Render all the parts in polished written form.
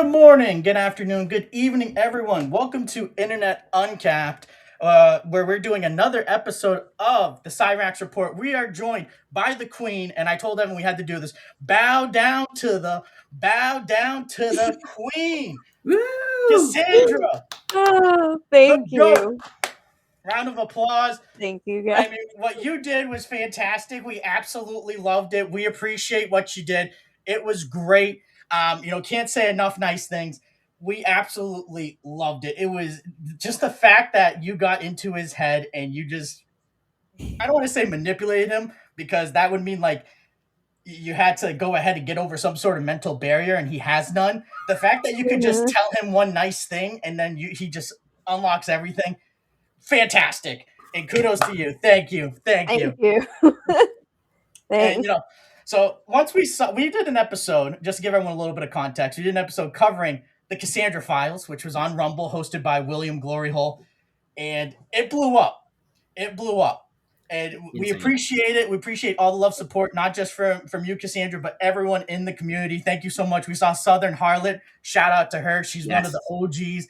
Good morning, good afternoon, good evening, everyone. Welcome to Internet Uncapped, where we're doing another episode of the Cyraxx Report. We are joined by the Queen, and I told Evan we had to do this. Bow down to the Queen, Woo! Cassandra. Oh, The thank GOAT. you. Round of applause. Thank you, guys. I mean, what you did was fantastic. We absolutely loved it. We appreciate what you did. It was great. Can't say enough nice things. We absolutely loved it. It was just the fact that you got into his head and you just, I don't want to say manipulated him because that would mean like you had to go ahead and get over some sort of mental barrier and he has none. The fact that you could just tell him one nice thing and then he just unlocks everything. Fantastic. And kudos to you. Thank you. Thank you. And Thanks. so once we did an episode, just to give everyone a little bit of context, we did an episode covering the Cassandra Files, which was on Rumble, hosted by William Gloryhole, and it blew up. It blew up. And we Insane. appreciate it. We appreciate all the love, support, not just from you, Cassandra, but everyone in the community. Thank you so much. We saw Southern Harlot. Shout out to her. She's one of the OGs.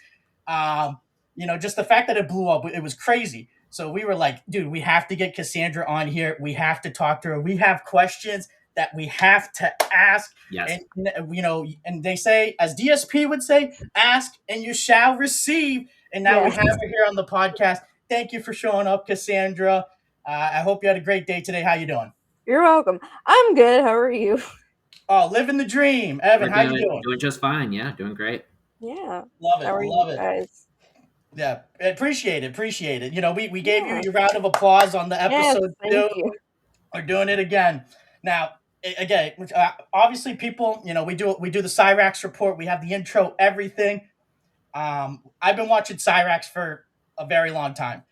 Just the fact that it blew up, it was crazy. So we were like, dude, we have to get Cassandra on here. We have to talk to her. We have questions that we have to ask. Yes. And they say, as DSP would say, ask and you shall receive. And now we have her here on the podcast. Thank you for showing up, Cassandra. I hope you had a great day today. How you doing? You're welcome. I'm good. How are you? Oh, living the dream. Evan, how you doing? Doing just fine. Yeah, doing great. Yeah. Love it. How are Love you it. guys? Yeah, appreciate it. We gave you your round of applause on the episode thank you. We're doing it again. Now, again, obviously, people, we do the Cyraxx Report. We have the intro, everything. I've been watching Cyraxx for a very long time.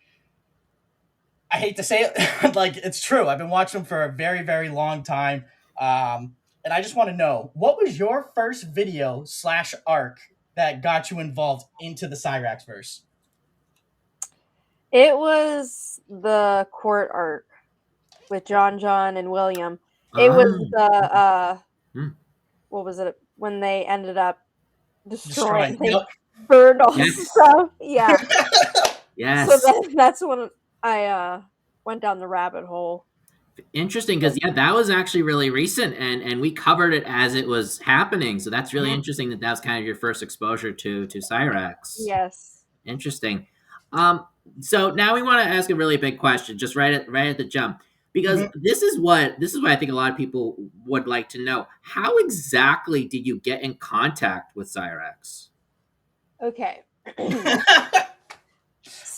I hate to say it, like it's true. I've been watching them for a very, very long time. And I just want to know, what was your first video / arc that got you involved into the Cyraxx verse? It was the court arc with John and William. It was the what was it when they ended up destroying? They burned all the stuff. Yeah. Yes. So that's when I went down the rabbit hole. Interesting, because that was actually really recent, and we covered it as it was happening. So that's really interesting that was kind of your first exposure to Cyraxx. Yes. Interesting. So now we want to ask a really big question, just right at the jump, because this is what I think a lot of people would like to know. How exactly did you get in contact with Cyraxx? Okay. With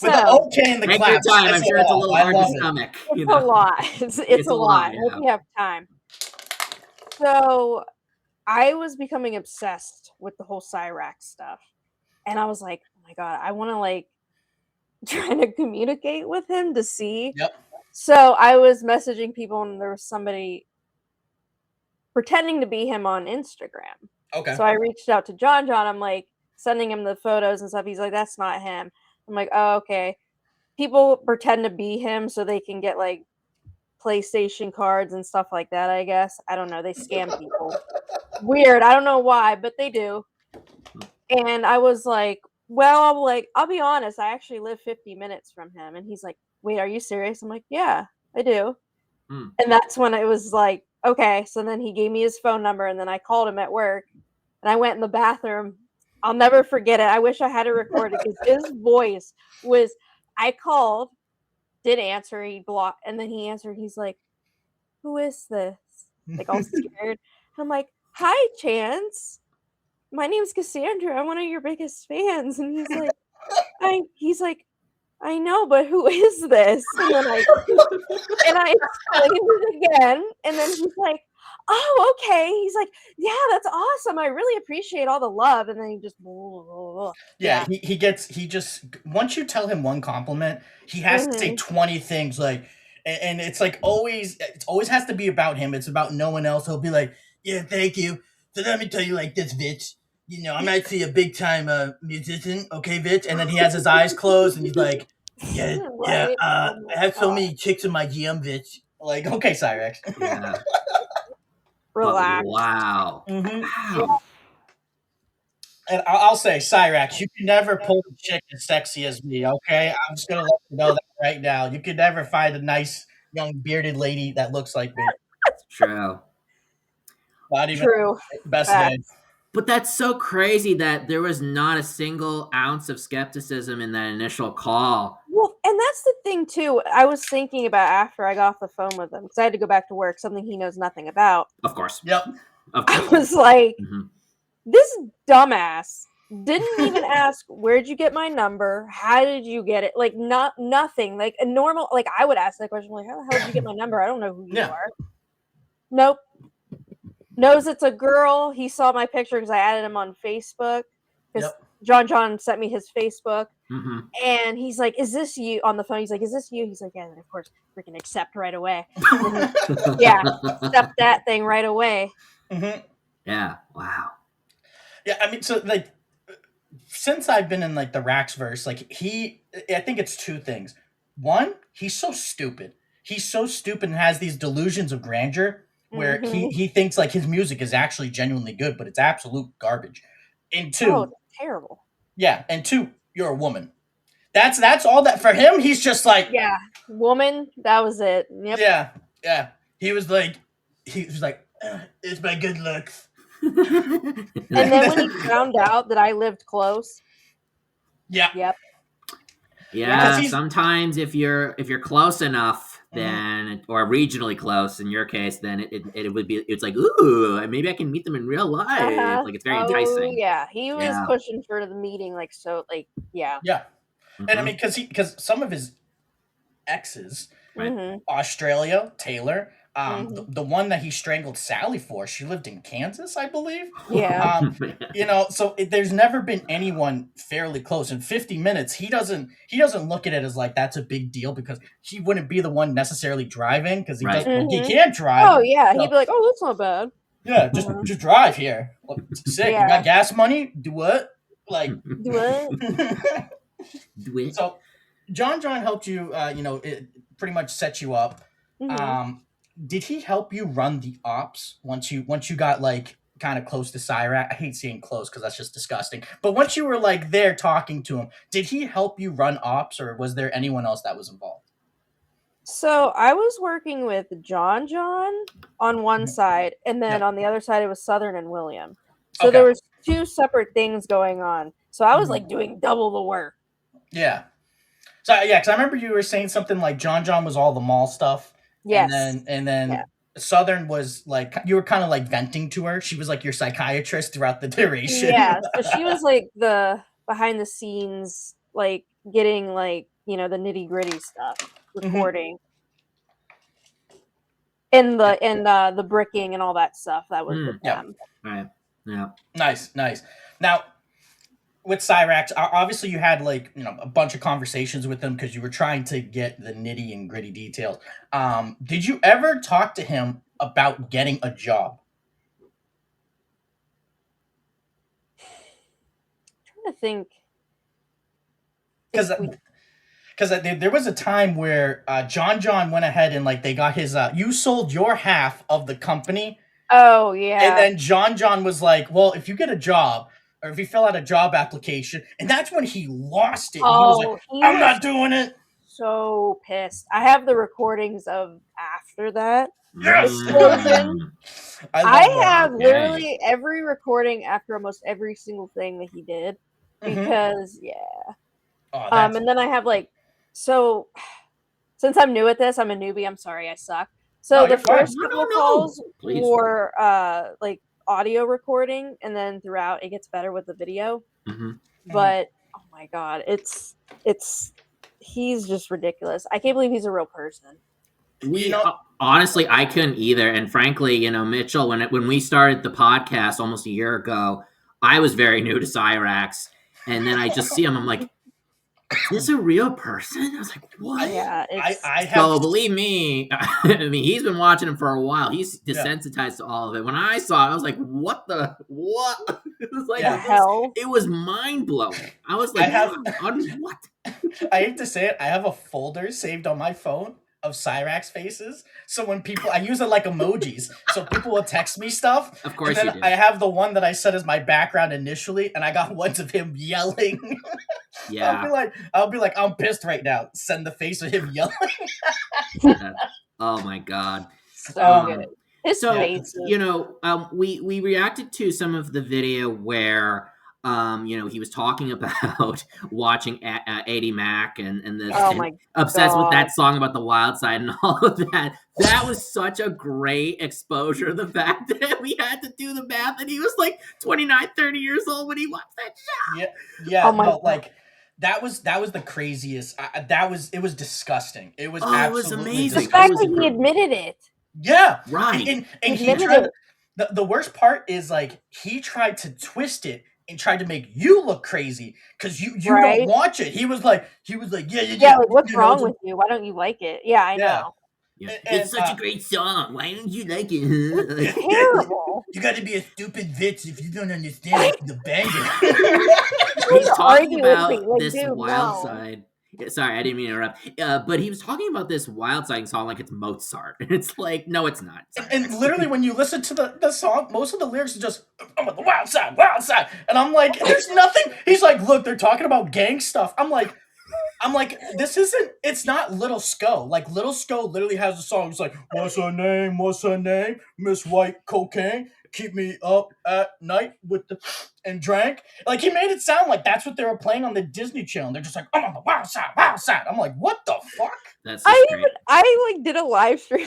the okay and the claps. I'm sure it's a little hard to stomach. It's a lot. It's a lot. Hope you have time. So I was becoming obsessed with the whole Cyraxx stuff. And I was like, oh my God, I want to try to communicate with him to see. Yep. So I was messaging people and there was somebody pretending to be him on Instagram. Okay. So I reached out to John. I'm like sending him the photos and stuff. He's like, that's not him. I'm like, oh, okay. People pretend to be him so they can get PlayStation cards and stuff like that, I guess. I don't know. They scam people. Weird. I don't know why, but they do. And I was like, well, I'll be honest. I actually live 50 minutes from him. And he's like, wait, are you serious? I'm like, yeah, I do. And that's when it was like, okay. So then he gave me his phone number and then I called him at work and I went in the bathroom. I'll never forget it. I wish I had it recorded because his voice was, I called, did answer, he blocked, and then he answered. He's like, who is this? All scared. I'm like, hi, Chance. My name's Cassandra. I'm one of your biggest fans. And he's like, I know, but who is this? And then I explained it again. And then he's like, oh, okay. He's like, yeah, that's awesome. I really appreciate all the love. And then he just, yeah. He just, once you tell him one compliment, he has to say 20 things and it's always, it always has to be about him. It's about no one else. He'll be like, yeah, thank you. So let me tell you this, bitch. I'm actually a big time musician. Okay, bitch. And then he has his eyes closed and he's like, I have so many chicks in my GM, bitch. Okay, Cyraxx. Yeah. Relax. Wow. Mm-hmm. Wow. And I'll say, Cyraxx, you can never pull a chick as sexy as me, okay? I'm just gonna let you know that right now. You can never find a nice young bearded lady that looks like me. True. Not even True. best Facts. man. But that's so crazy that there was not a single ounce of skepticism in that initial call. Well, and that's the thing too. I was thinking about after I got off the phone with him because I had to go back to work, something he knows nothing about. Of course. Yep. Of I course. was like, Mhm. this dumbass didn't even ask, where'd you get my number? How did you get it? Like, nothing. Like a normal, like I would ask that question, like, how the hell did you get my number? I don't know who you Yeah. are. Nope. Knows it's a girl. He saw my picture because I added him on Facebook. Because John sent me his Facebook. Mhm. And he's like, is this you? On the phone, he's like, is this you? He's like, yeah, and of course, freaking accept right away. Yeah, accept that thing right away. Mm-hmm. Yeah. Wow. Yeah, I mean, so like, since I've been in like the Rax verse, like I think it's two things. One, he's so stupid. He's so stupid and has these delusions of grandeur where he thinks like his music is actually genuinely good, but it's absolute garbage. And two, Oh, it's terrible. Yeah, and two, you're a woman. That's all that for him. He's just like, yeah, woman. That was it. Yep. Yeah. He was like, it's my good looks. And then when he found out that I lived close, yeah, yep. Yeah, sometimes if you're close enough, then Mm-hmm. or regionally close in your case, then it would be, it's like, ooh, maybe I can meet them in real life. Like it's very enticing. Yeah, he was pushing for the meeting, like so, like yeah. And I mean, because some of his exes, right? Australia, Taylor, the one that he strangled Sally for, she lived in Kansas, I believe. Yeah. So there's never been anyone fairly close. In 50 minutes, he doesn't look at it as like that's a big deal because he wouldn't be the one necessarily driving because he doesn't he can't drive. Oh yeah, he'd be like, oh, that's not bad. Yeah, just drive here. Sick. You got gas money? Do what? Like do what? Do it. So John helped you. It pretty much set you up. Did he help you run the ops once you got like kind of close to Cyraxx? I hate saying close because that's just disgusting. But once you were like there talking to him, did he help you run ops, or was there anyone else that was involved? So I was working with John on one side, and then on the other side it was Southern and William. So there was two separate things going on. So I was like doing double the work. Yeah. So because I remember you were saying something like John was all the mall stuff. Yes. And then Southern was like, you were kind of like venting to her. She was like your psychiatrist throughout the duration. Yeah. So she was like the behind the scenes, like getting like, the nitty gritty stuff, recording. And the bricking and all that stuff that was with them. Right. Yeah. Nice. Now, with Cyraxx, obviously you had like a bunch of conversations with him because you were trying to get the nitty and gritty details. Did you ever talk to him about getting a job? I'm trying to think. Because there was a time where John went ahead and like they got his you sold your half of the company. Oh yeah. And then John was like, well, if you get a job or if you fill out a job application, and that's when he lost it. He was like, I'm not doing it. So pissed. I have the recordings of after that. Yes. I have literally every recording after almost every single thing that he did because and then I have like, so since I'm new at this, I'm a newbie. I'm sorry, I suck. So the first couple calls were like audio recording, and then throughout it gets better with the video. But oh my god, he's just ridiculous. I can't believe he's a real person. Honestly, I couldn't either. And frankly, Mitchell, when we started the podcast almost a year ago, I was very new to Cyraxx, and then I just see him. I'm like, is this a real person? I was like, what? Yeah, so believe me, I mean, he's been watching him for a while. He's desensitized to all of it. When I saw it, I was like, what? It was like, hell? It was mind blowing. I was like, what? I hate to say it, I have a folder saved on my phone of Cyraxx faces. So when people, I use it like emojis. So people will text me stuff. Of course and you then do. I have the one that I set as my background initially, and I got ones of him yelling. Yeah. I'll be like, I'm pissed right now. Send the face of him yelling. Oh my god. So good. His So face. we reacted to some of the video where he was talking about watching 80 Mac and this Oh and my obsessed with god. that song about the wild side and all of that. That was such a great exposure. The fact that we had to do the math and he was like 29, 30 years old when he watched that show. Yeah, Oh my no, god. like that was the craziest. It was disgusting. It was Oh, it was absolutely amazing. The disgusting. fact that he admitted it. Yeah, Right. and he Admitted tried. it. The worst part is like he tried to twist it and tried to make you look crazy because you don't Right? watch it. He was like Yeah, like what's you know, wrong with you? Why don't you like it? Yeah, I yeah. know. Yeah. And, It's such a great song. Why don't you like it? It's terrible. You got to be a stupid bitch if you don't understand the banger. He's talking Argue with me, about like, this dude, wild no. side. Sorry, I didn't mean to interrupt. But he was talking about this wild side song like it's Mozart. It's like, no, it's not. And literally, when you listen to the song, most of the lyrics are just, I'm on the wild side, wild side. And I'm like, there's nothing. He's like, look, they're talking about gang stuff. I'm like, this isn't, it's not Little Sco. Like, Little Sco literally has a song. It's like, what's her name? What's her name? Miss White Cocaine. Keep me up at night with the, and drank. Like, he made it sound like that's what they were playing on the Disney Channel. They're just like, I'm on the wild side, wild side. I'm like, what the fuck? That's just great. I like did a live stream.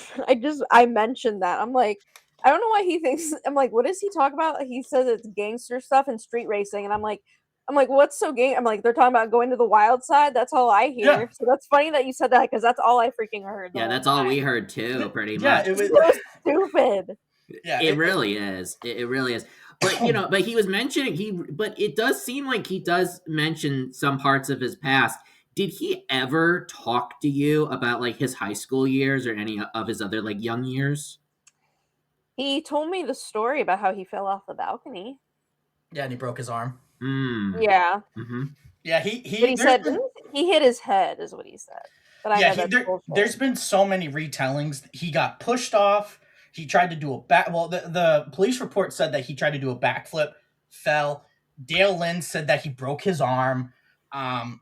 I mentioned that. I'm like, I don't know why he thinks. I'm like, what does he talk about? He says it's gangster stuff and street racing, and I'm like, what's so gang? I'm like, they're talking about going to the wild side. That's all I hear. Yeah. So that's funny that you said that because that's all I freaking heard. Yeah, that's all we heard too, pretty Yeah, much. it was so stupid. Yeah, it really is. It really is. But but he was mentioning but it does seem like he does mention some parts of his past. Did he ever talk to you about like his high school years or any of his other like young years? He told me the story about how he fell off the balcony. Yeah, and he broke his arm. Yeah. Mm-hmm. Yeah, But he said he hit his head, is what he said. But I know that's bullshit. There's been so many retellings. He got pushed off. He tried to do a back. Well, the police report said that he tried to do a backflip, fell. Dale Lynn said that he broke his arm.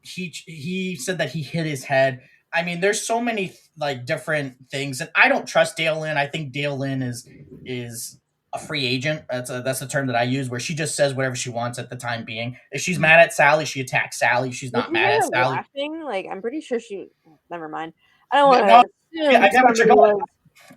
He said that he hit his head. I mean, there's so many like different things, and I don't trust Dale Lynn. I think Dale Lynn is a free agent. That's the term that I use, where she just says whatever she wants at the time being. If she's mad at Sally, she attacks Sally. She's not mad at Sally. Laughing? Like, I'm pretty sure she. Never mind. I don't want to. Yeah, I get what you're going.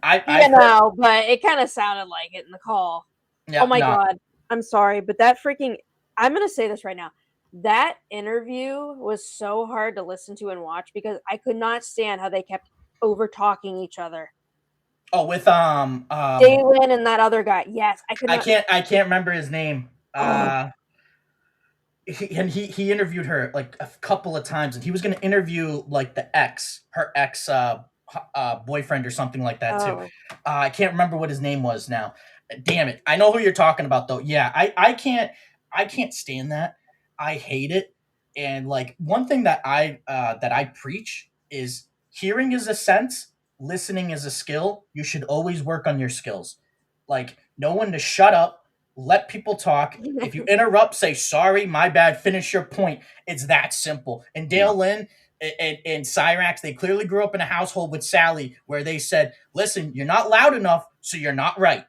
I know, but it kind of sounded like it in the call. Yeah, oh my god, I'm sorry, but that freaking. I'm gonna say this right now. That interview was so hard to listen to and watch because I could not stand how they kept over talking each other. Oh, with Dalen and that other guy. Yes, I could. I can't remember his name. He interviewed her like a couple of times, and he was going to interview like her ex boyfriend or something like that too. I can't remember what his name was now. Damn it! I know who you're talking about though. Yeah, I can't stand that. I hate it. And like one thing that I preach is hearing is a sense, listening is a skill. You should always work on your skills. Like know when to shut up. Let people talk. If you interrupt, say sorry, my bad, finish your point. It's that simple. And Dale Lynn and Cyraxx, they clearly grew up in a household with Sally where they said, listen, you're not loud enough, so you're not right.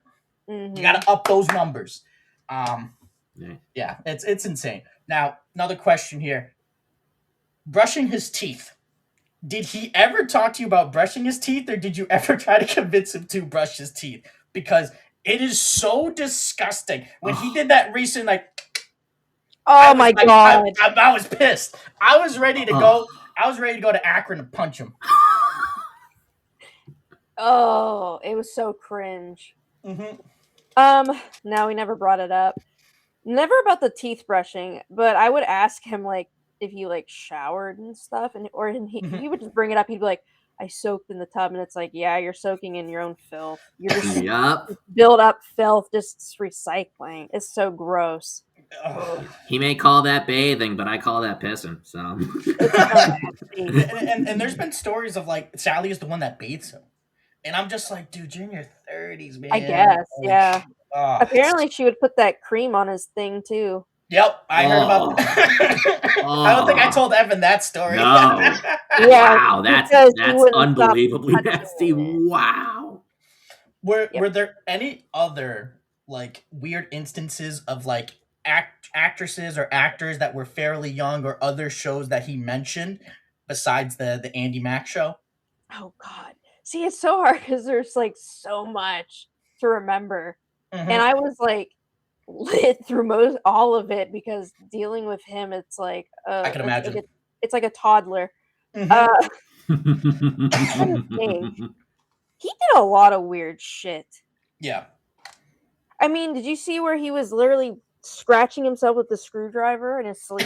Mm-hmm. You got to up those numbers. Yeah, it's insane. Now, another question here. Brushing his teeth. Did he ever talk to you about brushing his teeth, or did you ever try to convince him to brush his teeth? Because it is so disgusting. When he did that recent, like, oh my god, I was pissed. I was ready to go. I was ready to go to Akron and punch him. Oh, it was so cringe. Mm-hmm. Now we never brought it up. Never about the teeth brushing, but I would ask him like if he like showered and stuff, he would just bring it up. He'd be like, I soaked in the tub, and it's like, yeah, you're soaking in your own filth. You're just build up filth, just recycling. It's so gross. He may call that bathing, but I call that pissing. So It's so nasty. And there's been stories of like Sally is the one that bathes him, and I'm just like, dude, you're in your 30s, I man. guess, Like, yeah. Apparently, she would put that cream on his thing too. Yep, I heard about that. I don't think I told Evan that story. No. Yeah, Wow, because that's he wouldn't stop unbelievably touching nasty. it. Wow. Were there any other like weird instances of like actresses or actors that were fairly young or other shows that he mentioned besides the Andy Mack show? Oh God. See, it's so hard because there's like so much to remember. Mhm. And I was like lit through most all of it because dealing with him, it's like I can imagine. it's like a toddler. Mhm. I'm trying to think. He did a lot of weird shit. Yeah. I mean, did you see where he was literally scratching himself with the screwdriver in his sleep?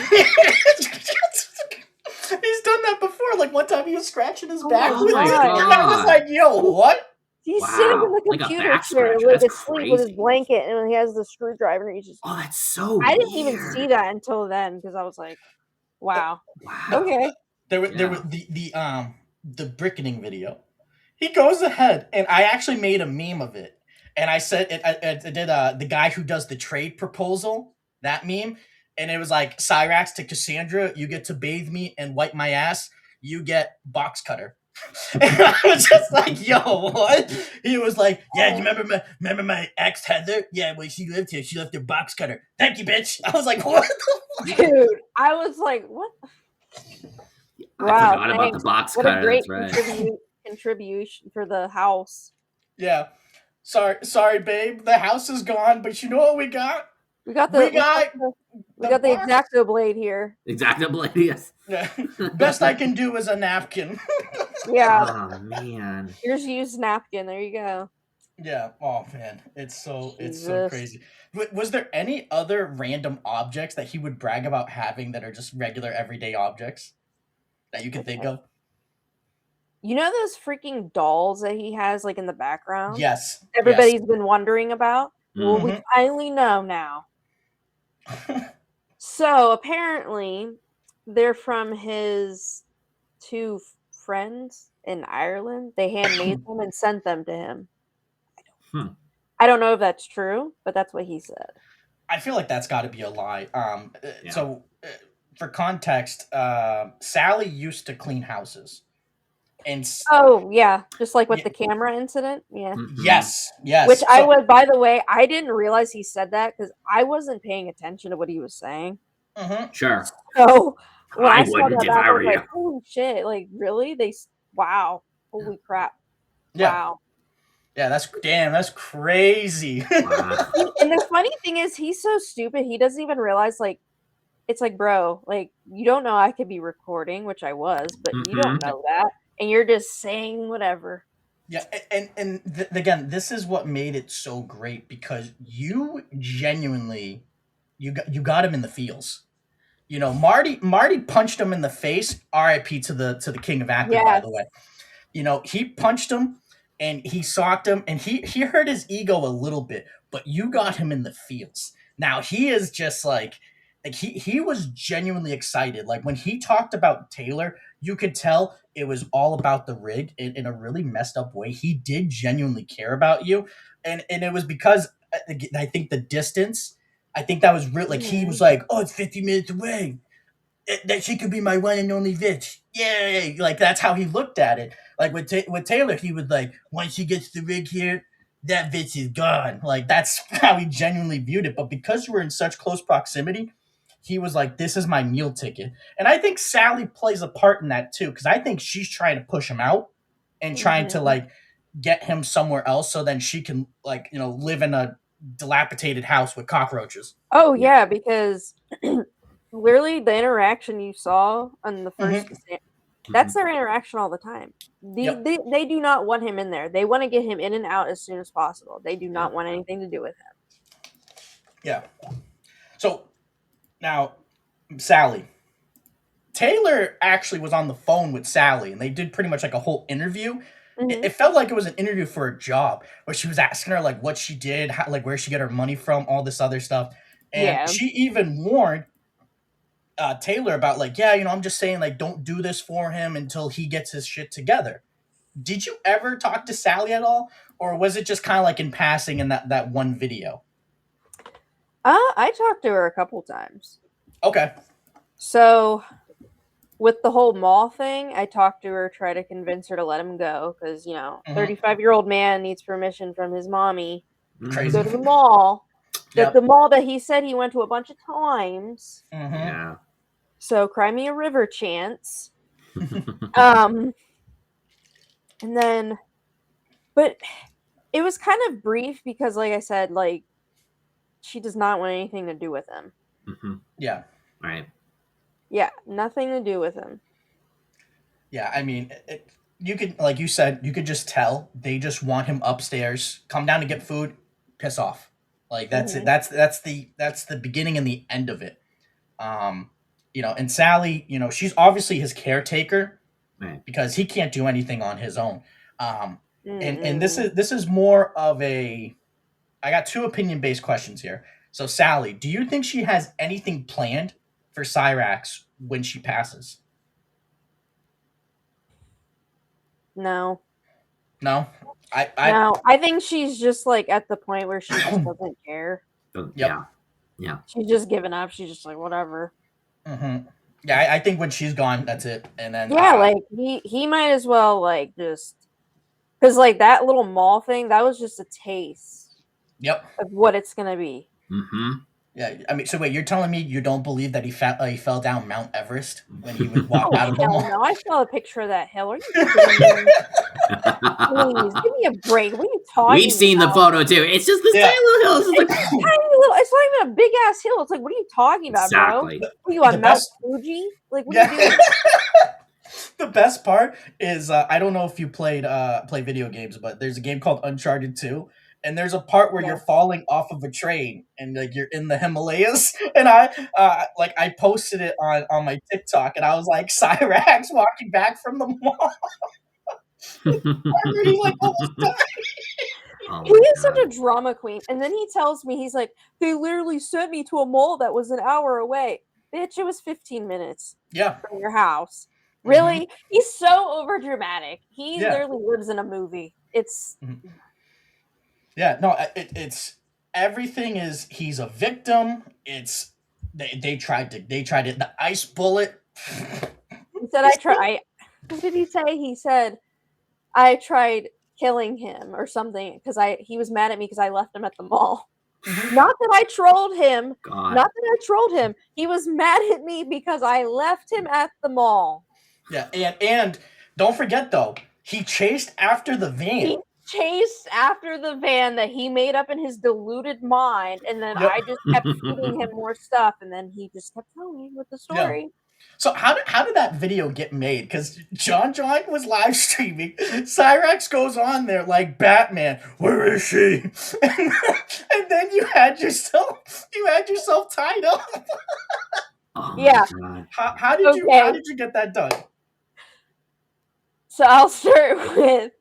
He's done that before. Like one time he was scratching his Oh back my with my it. God. And I was like, yo, what? He's sitting in Wow, the like a computer back chair, scratcher, like that's asleep with his crazy. blanket, and he has the screwdriver, and he's just. Oh, that's so I didn't even weird. see that until then because I was like, "Wow, Wow. okay." There was the brickening video. He goes ahead, and I actually made a meme of it, and I said I did the guy who does the trade proposal, that meme, and it was like Cyraxx to Cassandra, you get to bathe me and wipe my ass, you get box cutter. And I was just like, yo, what? He was like, yeah, you remember my ex Heather? Yeah, when she lived here, she left her box cutter. Thank you, bitch. I was like, what the fuck? Dude, I was like, "What?" I Wow, forgot about the thanks. box What a cutter. great That's right. contribution for the house. Yeah. Sorry, babe. The house is gone, but you know what we got? We got We the got we got the box. X-Acto blade here. Exactly. Yes. Yeah. Best I can do is a napkin. Yeah, Oh man. here's used napkin. There you go. Yeah. Oh man, it's so Jesus. crazy. Was there any other random objects that he would brag about having that are just regular everyday objects that you can think of? You know those freaking dolls that he has like in the background? Yes. Everybody's been wondering about. Well, we Mhm. finally know now. So apparently, they're from his two friends in Ireland. They handmade them and sent them to him. Hmm. I don't know if that's true, but that's what he said. I feel like that's got to be a lie. Yeah. So for context, Sally used to clean houses, and Oh yeah, just like with Yeah. the camera incident. Yeah. Mhm. yes. Which I So- was, by the way, I didn't realize he said that because I wasn't paying attention to what he was saying. Mhm. Sure. So when I I saw wouldn't that if back, I I were was you. like, "Holy shit! Like, really? Wow! Holy crap! Yeah. Wow!" Yeah, that's crazy. Wow. And the funny thing is, he's so stupid. He doesn't even realize, like, it's like, bro, like, you don't know I could be recording, which I was, but you don't Mhm. know that, and you're just saying whatever. Yeah, and again, this is what made it so great because you genuinely you got him in the feels. You know, Marty punched him in the face. R.I.P. to the king of acting, by the Yes. way. You know, he punched him and he socked him and he hurt his ego a little bit, but you got him in the feels. Now he is just like he was genuinely excited. Like when he talked about Taylor, you could tell it was all about the rig in a really messed up way. He did genuinely care about you, and it was because I think the distance. I think that was real. Like he was like, "Oh, it's 50 minutes away. That she could be my one and only bitch. Yay!" Like that's how he looked at it. Like with Taylor, he was like, "Once she gets the rig here, that bitch is gone." Like that's how he genuinely viewed it. But because we're in such close proximity, he was like, "This is my meal ticket." And I think Sally plays a part in that too, because I think she's trying to push him out and trying to like get him somewhere else, so then she can like live in a dilapidated house with cockroaches. Oh yeah, because literally the interaction you saw on the first that's their interaction all the time. Yep. They do not want him in there. They want to get him in and out as soon as possible. They do not want anything to do with him. Yeah. So now, Sally. Taylor actually was on the phone with Sally, and they did pretty much like a whole interview. It felt like it was an interview for a job, where she was asking her like what she did, how, like where she get her money from, all this other stuff. And Yeah. she even warned Taylor about like, yeah, I'm just saying like, don't do this for him until he gets his shit together. Did you ever talk to Sally at all, or was it just kind of like in passing in that one video? I talked to her a couple times. Okay. So with the whole mall thing, I talked to her, try to convince her to let him go because 35-year-old man needs permission from his mommy to Crazy. go to the mall. Yep. The mall that he said he went to a bunch of times. Yeah. So cry me a river chance. And then, but it was kind of brief because, like I said, like she does not want anything to do with him. Yeah. Right. Yeah, nothing to do with him. Yeah, I mean, you could, like you said, you could just tell they just want him upstairs, come down to get food, piss off. Like that's it. That's the beginning and the end of it. And Sally, she's obviously his caretaker, right, because he can't do anything on his own. And this is more of a. I got two opinion-based questions here. So Sally, do you think she has anything planned for Cyraxx when she passes? No. No, No, I think she's just like at the point where she just doesn't care. Yep. Yeah. She's just given up. She's just like whatever. Mm-hmm. Yeah, I think when she's gone, that's it. And then like he might as well like just because like that little mall thing, that was just a taste. Yep. Of what it's gonna be. Yeah, I mean, so wait, you're telling me you don't believe that he fell down Mount Everest when he would walk out of the mall? No, I saw a picture of that hill. Are you kidding me? Please, give me a break. What are you talking We've seen about? the photo too. It's just this tiny little hill. It's not even a big ass hill. It's like, what are you talking about, exactly. bro? What are you on Mount Fuji? Like, what are you doing? The best part is I don't know if you play video games, but there's a game called Uncharted 2. And there's a part where you're falling off of a train and like you're in the Himalayas, and I posted it on my TikTok, and I was like, Cyraxx walking back from the mall. He's like almost died. He is such a drama queen, and then he tells me he's like, they literally sent me to a mall that was an hour away. Bitch, it was 15 minutes. From your house. Really? He's so over dramatic. He literally lives in a movie. It's. Yeah, no, it's everything is he's a victim. It's they tried it. The ice bullet. He said what did he say? He said I tried killing him or something because he was mad at me because I left him at the mall. Not that I trolled him. God. Not that I trolled him. He was mad at me because I left him at the mall. Yeah, and don't forget though, he chased after the van. He chased after the van that he made up in his deluded mind, and then I just kept feeding him more stuff, and then he just kept going with the story. Yeah. So how did that video get made? Because John was live streaming. Cyraxx goes on there like Batman. Where is she? And then you had yourself tied up. Oh yeah. How did you get that done? So I'll start with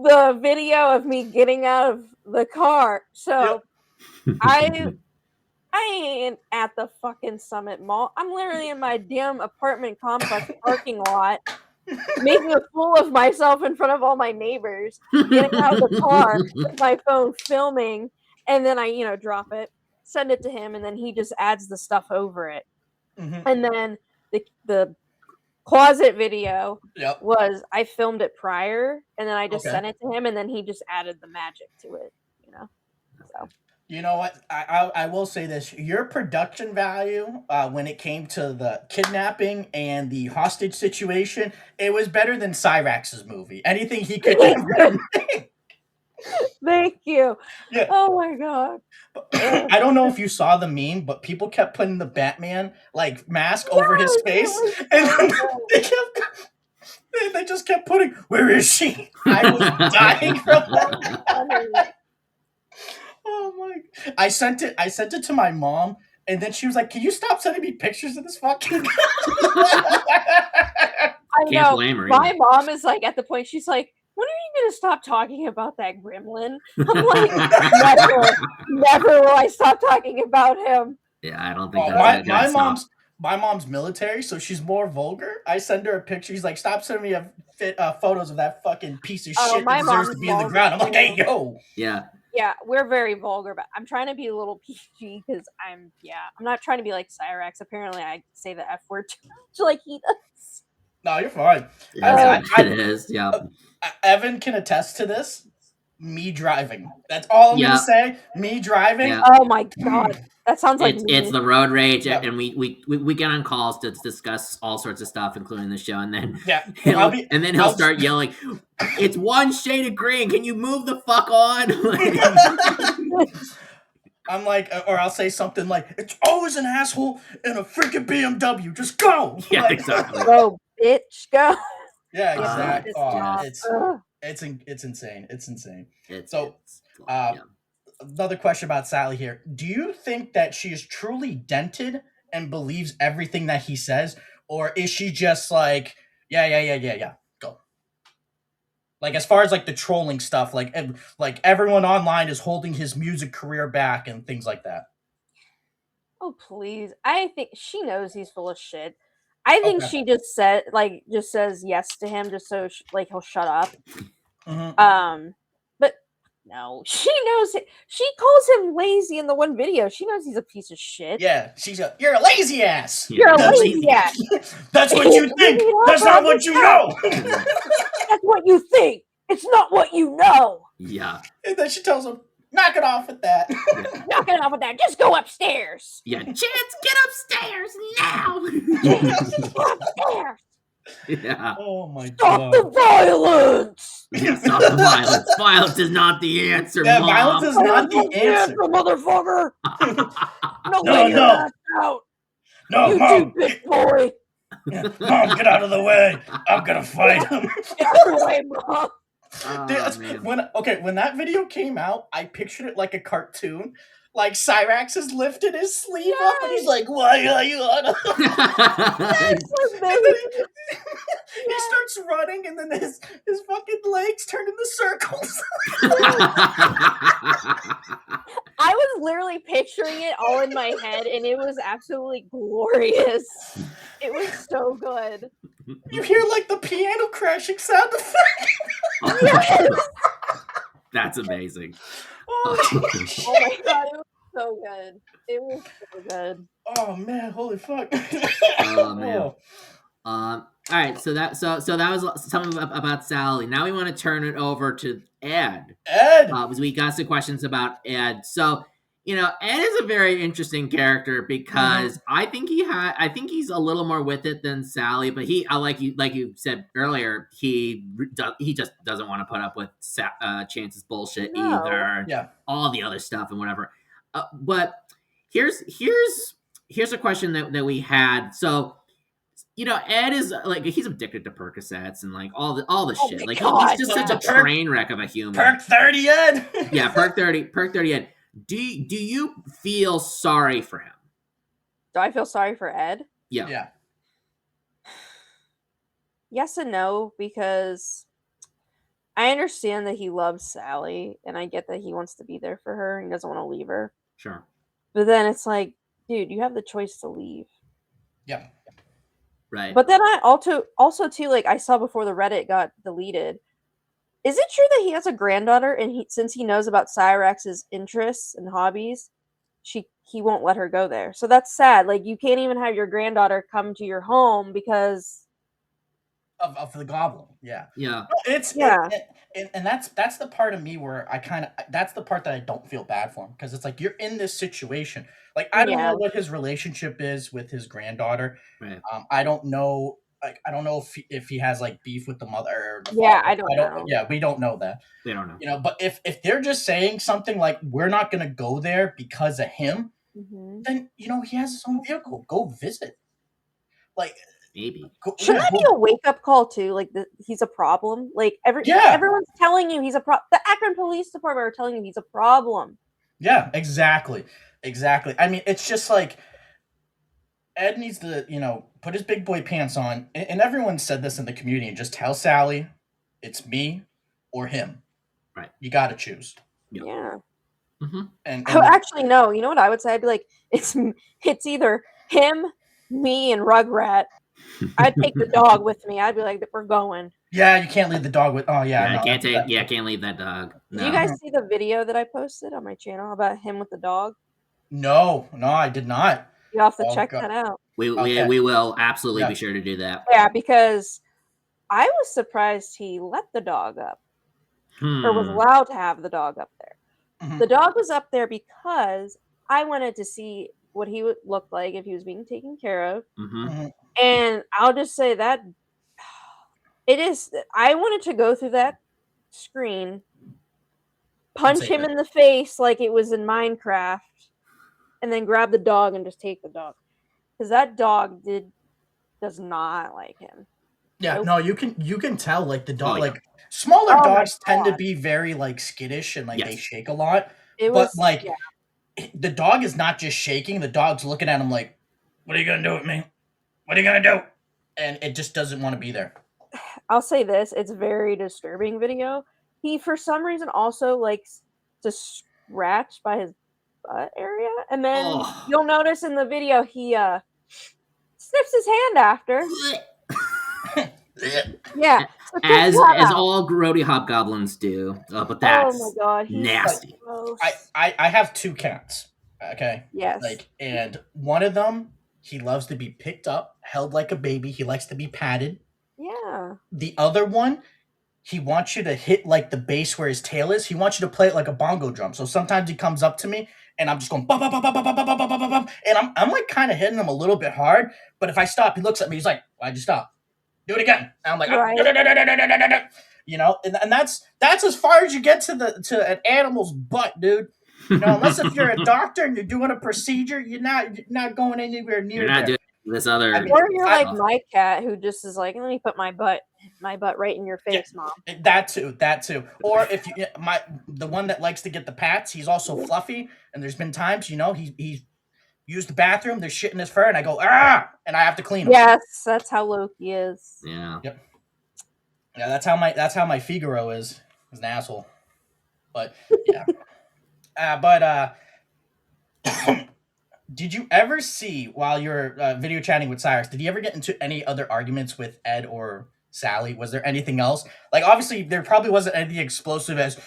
the video of me getting out of the car. So I ain't at the fucking Summit Mall. I'm literally in my damn apartment complex parking lot, making a fool of myself in front of all my neighbors, getting out of the car with my phone filming, and then I, drop it, send it to him, and then he just adds the stuff over it. And then the closet video was I filmed it prior, and then I just sent it to him, and then he just added the magic to it, So. You know what? I will say this. Your production value when it came to the kidnapping and the hostage situation, it was better than Cyraxx's movie. Anything he could ever make. Thank you. Yeah. Oh my god. I don't know if you saw the meme, but people kept putting the Batman mask over his face, and they just kept putting, "Where is she?" I was dying from that. Oh my! I sent it to my mom, and then she was like, "Can you stop sending me pictures of this fucking?" I know. Blame her, my mom is like at the point she's like, when are you gonna stop talking about that gremlin? I'm like, never will I stop talking about him. Yeah, I don't think Oh, that's my stop. mom's military, so she's more vulgar. I send her a picture. She's like, "Stop sending me photos of that fucking piece of shit my that deserves mom's to be in the vulgar ground." I'm like, too. "Hey, yo." Yeah. Yeah, we're very vulgar, but I'm trying to be a little PG because I'm not trying to be like Cyraxx. Apparently, I say the F word too much like he does. No, you're fine. It is. Yeah. Evan can attest to this. Me driving. That's all I'm gonna say. Me driving. Yeah. Oh my god, that sounds like it's the road rage, Yeah. and we get on calls to discuss all sorts of stuff, including the show, and then he'll start yelling, "It's one shade of green. Can you move the fuck on?" I'm like, or I'll say something like, "It's always an asshole in a freaking BMW. Just go." Yeah, like, exactly. Go, bitch, go. Yeah, exactly. It's insane. It's insane. Another question about Sally here. Do you think that she is truly dented and believes everything that he says, or is she just like, yeah, go? Like, as far as like the trolling stuff, like everyone online is holding his music career back and things like that. Oh please! I think she knows he's full of shit. I think she just says yes to him just so he'll shut up. Mm-hmm. But no, she knows it. She calls him lazy in the one video. She knows he's a piece of shit. Yeah, you're a lazy ass. You're a lazy ass. That's what you think. That's not what you know. That's what you think. It's not what you know. Yeah. And then she tells him, knock it off with that. Knock it off with that. Just go upstairs. Yeah. Chance, get upstairs now. Chance, go upstairs. Yeah. Oh my god. Stop the violence. Yeah, stop the violence. Violence is not the answer, Yeah, Mom. violence is not the answer. Motherfucker. No. No, you Mom. Big boy. Mom, get out of the way. I'm gonna fight him. Get out of the way, Mom. When that video came out, I pictured it like a cartoon. Like Cyraxx has lifted his sleeve up and he's like, "Why are you on?" He starts running and then his fucking legs turn into circles. I was literally picturing it all in my head and it was absolutely glorious. It was so good. You hear like the piano crashing sound effect. Yes. That's amazing. Oh my god, it was so good. It was so good. Oh man, holy fuck. Oh man. All right, so that was something about Sally. Now we want to turn it over to Ed. Because we got some questions about Ed. So, Ed is a very interesting character because I think he's a little more with it than Sally, but like you said earlier, he just doesn't want to put up with Chance's bullshit either. Yeah. All the other stuff and whatever. But here's a question that we had. So, Ed is like he's addicted to Percocets and like all the shit. Like he's just such a train wreck of a human. Perk 30 Ed. Yeah, Perk 30 Ed. Do you feel sorry for him? Do I feel sorry for Ed? Yeah. Yes and no, because I understand that he loves Sally and I get that he wants to be there for her and doesn't want to leave her. Sure. But then it's like, dude, you have the choice to leave. Yeah. Right. But then I also too, like I saw before the Reddit got deleted. Is it true that he has a granddaughter and since he knows about Cyraxx's interests and hobbies, he won't let her go there. So that's sad. Like you can't even have your granddaughter come to your home because of the goblin. Yeah. Yeah. And that's the part of me where that's the part that I don't feel bad for him because it's like you're in this situation. Like I don't know what his relationship is with his granddaughter. Right. I don't know. Like I don't know if he has like beef with the mother. Or the father. I don't know. Yeah, we don't know that. We don't know. But if they're just saying something like we're not gonna go there because of him, then he has his own vehicle. Go visit. Like. Maybe. Shouldn't that be a wake-up call too? Like he's a problem. Like everyone's telling you he's a problem. The Akron Police Department are telling you he's a problem. Yeah, exactly. I mean, it's just like Ed needs to, put his big boy pants on, and everyone said this in the community, and just tell Sally, it's me. or him. Right. You got to choose. Yeah. Mm-hmm. And Actually, no. You know what I would say? I'd be like, it's either him, me, and Rugrat. I'd take the dog with me. I'd be like, we're going. yeah, you can't leave the dog with. Oh yeah, Yeah, no, I can't take. Yeah, I can't leave that dog. Did No. you guys see the video that I posted on my channel about him with the dog? no, I did not. You have to Oh, check God. that out. We Okay. will absolutely Yeah. be sure to do that. Yeah, because I was surprised he let the dog up or was allowed to have the dog up there. Mhm. The dog was up there because I wanted to see what he would look like if he was being taken care of. Mm-hmm. Mhm. And I'll just say that it is. I wanted to go through that screen, punch Save him it. in the face like it was in Minecraft, and then grab the dog and just take the dog. Because that dog does not like him. Yeah, Nope. no, you can tell like the dog, Oh, yeah. like smaller Oh my dogs tend to God. be very like skittish and like they Yes. shake a lot. It But was like yeah. the dog is not just shaking; the dog's looking at him like, "What are you gonna do with me? What are you gonna do?" And it just doesn't want to be there. I'll say this: it's a very disturbing video. He, for some reason, also likes to scratch by his butt area, and then Oh. you'll notice in the video he sniffs his hand after. Yeah, so check as that as out. all grody hobgoblins do. But Oh that's my God, he's nasty. gross. I have two cats. Okay, Yes. like, and one of them he loves to be picked up, held like a baby. He likes to be patted. Yeah. The other one, he wants you to hit like the base where his tail is. He wants you to play it like a bongo drum. So sometimes he comes up to me and I'm just going bum, bum, bum, bum, bum, bum, bum, bum, bum, bum, and I'm like kind of hitting him a little bit hard. But if I stop, he looks at me. He's like, "Why'd you stop? Do it again." And I'm like, Right. you know, and that's as far as you get to an animal's butt, dude. You know, unless if you're a doctor and you're doing a procedure, you're not going anywhere near You're not there. doing this other. I mean, Or you're like stuff. my cat who just is like, let me put my butt right in your face, Mom. That too. Or if you the one that likes to get the pats, he's also fluffy. And there's been times, you know, he's used the bathroom, there's shit in his fur, and I go and I have to clean him. Yes, that's how Loki is. Yeah. Yep. Yeah, that's how my Figaro is. He's an asshole. But yeah. Did you ever see while you're video chatting with Cyraxx? Did you ever get into any other arguments with Ed or Sally? Was there anything else? Like, obviously, there probably wasn't anything explosive as